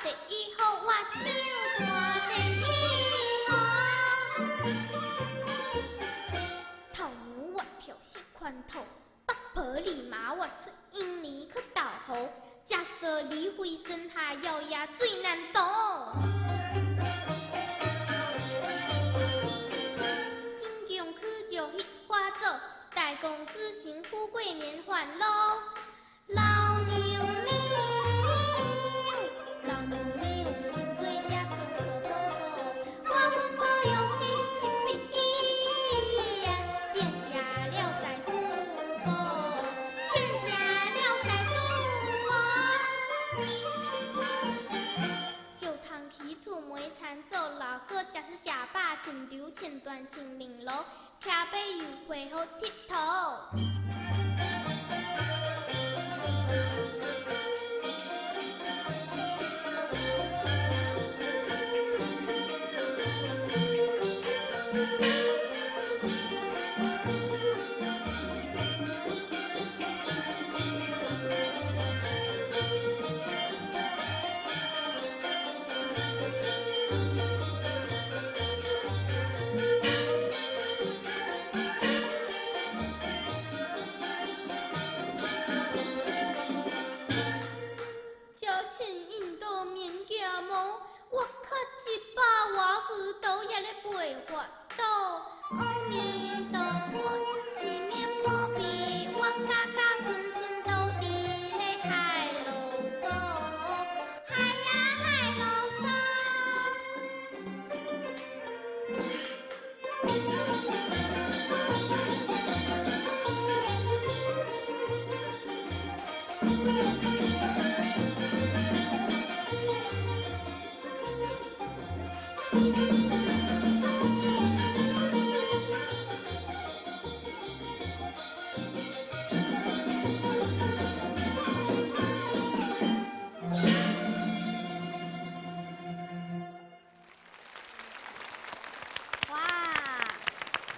第一，互我唱大第一头牛我跳色宽头，北坡里马我出印尼去倒河，食臊里飞身下摇也最难躲。金强去就翕花组，大公举行富贵年烦恼。老牛牛，老牛牛，心做只工作无做，我阮好用心一笔呀，变食了在祖国，变食了在祖国。就通起厝门田做老哥，食是食饱，穿长穿短穿零落，骑马又会好佚佗。我靠一把外斧刀也咧背法度，阿弥陀佛，四面破壁，我家家顺顺都伫咧海啰嗦，海呀海啰嗦。